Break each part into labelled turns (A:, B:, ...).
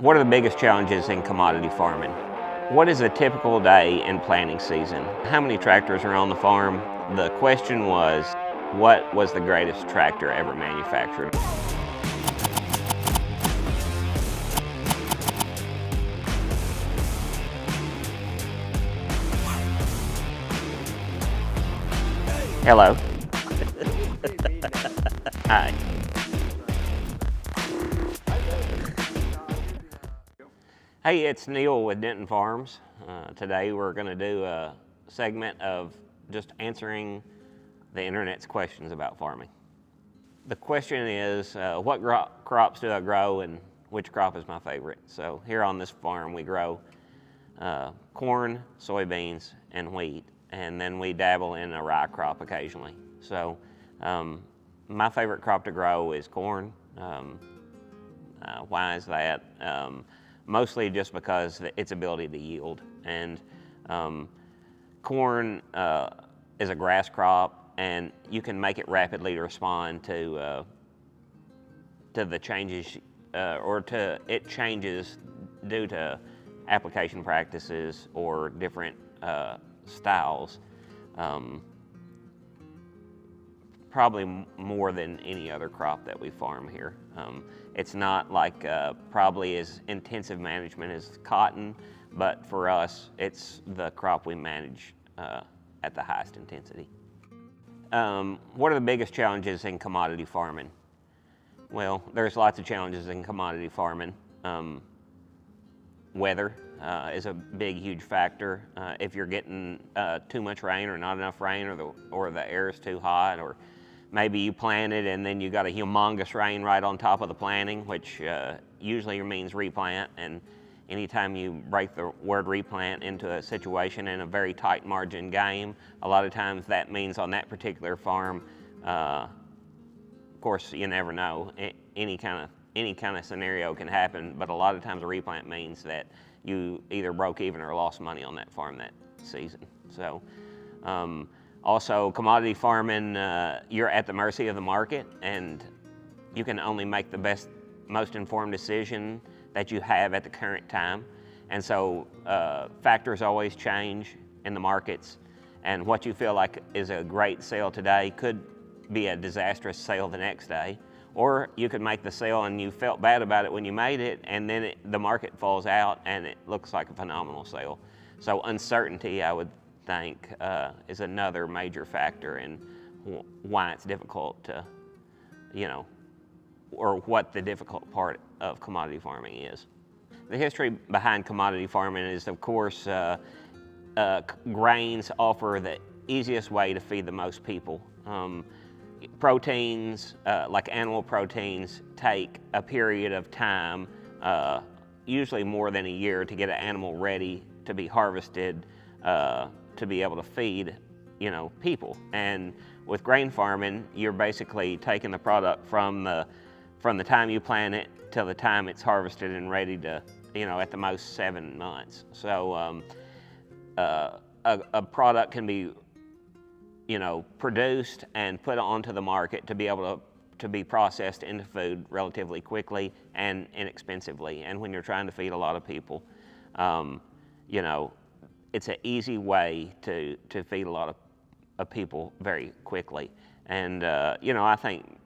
A: What are the biggest challenges in commodity farming? What is a typical day in planting season? How many tractors are on the farm? The question was, what was the greatest tractor ever manufactured? Hello. Hi. Hey, it's Neil with Denton Farms. Today we're going to do a segment of just answering the internet's questions about farming. The question is, what crops do I grow and which crop is my favorite? So here on this farm we grow corn, soybeans, and wheat, and then we dabble in a rye crop occasionally. So my favorite crop to grow is corn. Why is that? Mostly just because of its ability to yield. And corn is a grass crop, and you can make it rapidly respond to the changes, it changes due to application practices or different styles. Probably more than any other crop that we farm here. It's not like probably as intensive management as cotton, but for us, it's the crop we manage at the highest intensity. What are the biggest challenges in commodity farming? Well, there's lots of challenges in commodity farming. Weather is a big, huge factor. If you're getting too much rain or not enough rain, or the air is too hot, or maybe you planted and then you got a humongous rain right on top of the planting, which usually means replant. And anytime you break the word replant into a situation in a very tight margin game, a lot of times that means on that particular farm, of course, you never know. Any kind of scenario can happen, but a lot of times a replant means that you either broke even or lost money on that farm that season. So. Also, commodity farming, you're at the mercy of the market, and you can only make the most informed decision that you have at the current time. And so factors always change in the markets, and what you feel like is a great sale today could be a disastrous sale the next day. Or you could make the sale and you felt bad about it when you made it, and then the market falls out and it looks like a phenomenal sale. So uncertainty, I would think, is another major factor in why it's difficult to, or what the difficult part of commodity farming is. The history behind commodity farming is, of course, grains offer the easiest way to feed the most people. Proteins, like animal proteins, take a period of time, usually more than a year, to get an animal ready to be harvested, to be able to feed, people. And with grain farming, you're basically taking the product from the time you plant it till the time it's harvested and ready to, at the most 7 months. So a product can be, produced and put onto the market to be able to be processed into food relatively quickly and inexpensively. And when you're trying to feed a lot of people, it's an easy way to feed a lot of people very quickly. And, I think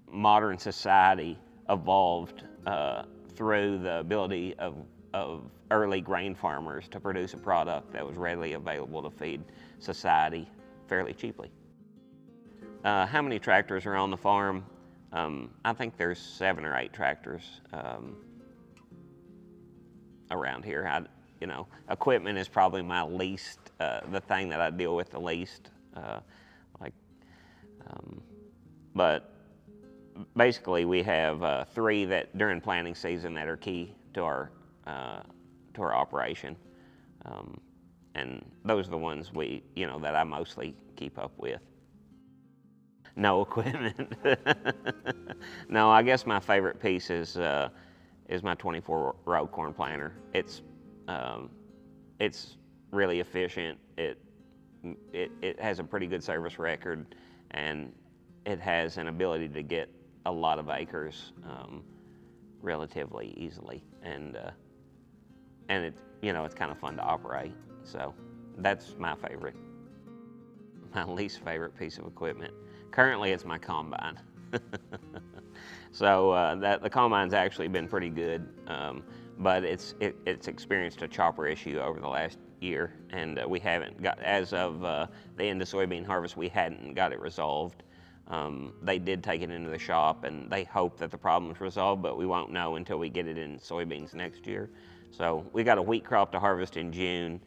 A: modern society evolved through the ability of early grain farmers to produce a product that was readily available to feed society fairly cheaply. How many tractors are on the farm? I think there's 7 or 8 tractors around here. Equipment is probably my least, the thing that I deal with the least. But basically we have 3 that during planting season that are key to our operation. And those are the ones that I mostly keep up with. No equipment. No, I guess my favorite piece is my 24-row corn planter. It's really efficient. It has a pretty good service record, and it has an ability to get a lot of acres relatively easily, and it, it's kind of fun to operate. So that's my favorite. My least favorite piece of equipment currently it's my combine. So the combine's actually been pretty good, but it's experienced a chopper issue over the last year, and we haven't got, as of the end of soybean harvest, we hadn't got it resolved. They did take it into the shop, and they hope that the problem's resolved, but we won't know until we get it in soybeans next year. So we got a wheat crop to harvest in June.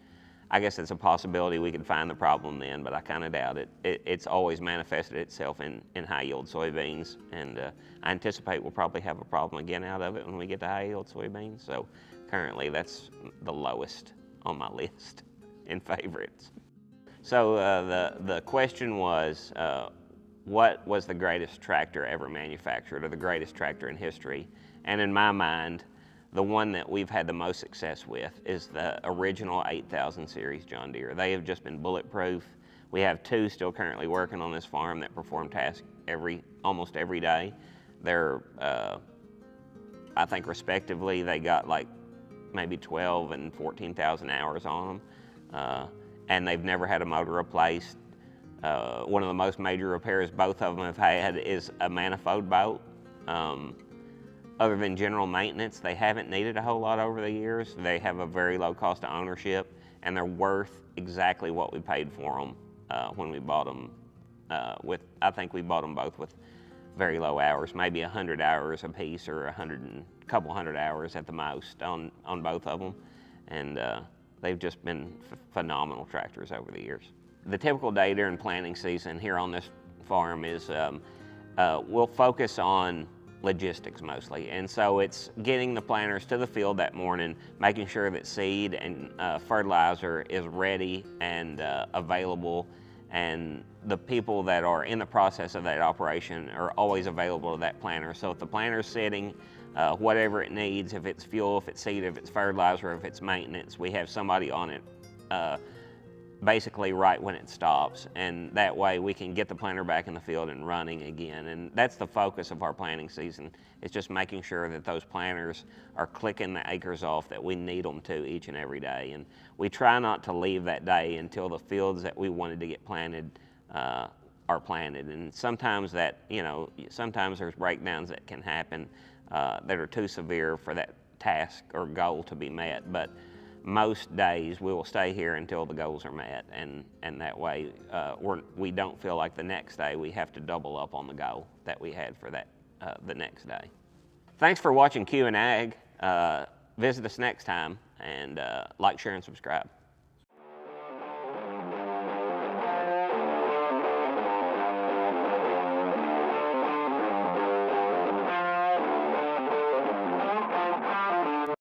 A: I guess it's a possibility we could find the problem then, but I kind of doubt it. It's always manifested itself in high yield soybeans, and I anticipate we'll probably have a problem again out of it when we get to high yield soybeans. So currently that's the lowest on my list in favorites. So the question was, what was the greatest tractor ever manufactured, or the greatest tractor in history? And in my mind, the one that we've had the most success with is the original 8000 series John Deere. They have just been bulletproof. We have two still currently working on this farm that perform tasks almost every day. They're, I think respectively, they got like maybe 12 and 14,000 hours on them. And they've never had a motor replaced. One of the most major repairs both of them have had is a manifold bolt. Other than general maintenance, they haven't needed a whole lot over the years. They have a very low cost of ownership, and they're worth exactly what we paid for them when we bought them. I think we bought them both with very low hours, maybe 100 hours a piece, or couple hundred hours at the most on both of them. And they've just been phenomenal tractors over the years. The typical day during planting season here on this farm is we'll focus on logistics mostly, and so it's getting the planters to the field that morning, making sure that seed and fertilizer is ready and available, and the people that are in the process of that operation are always available to that planter. So if the planter's sitting, whatever it needs, if it's fuel, if it's seed, if it's fertilizer, if it's maintenance, we have somebody on it basically right when it stops, and that way we can get the planter back in the field and running again. And that's the focus of our planting season. It's just making sure that those planters are clicking the acres off that we need them to each and every day. And we try not to leave that day until the fields that we wanted to get planted are planted. And sometimes sometimes there's breakdowns that can happen that are too severe for that task or goal to be met. But most days we will stay here until the goals are met, and that way we don't feel like the next day we have to double up on the goal that we had for that the next day. Thanks for watching Q+AG. Visit us next time, and like, share, and subscribe.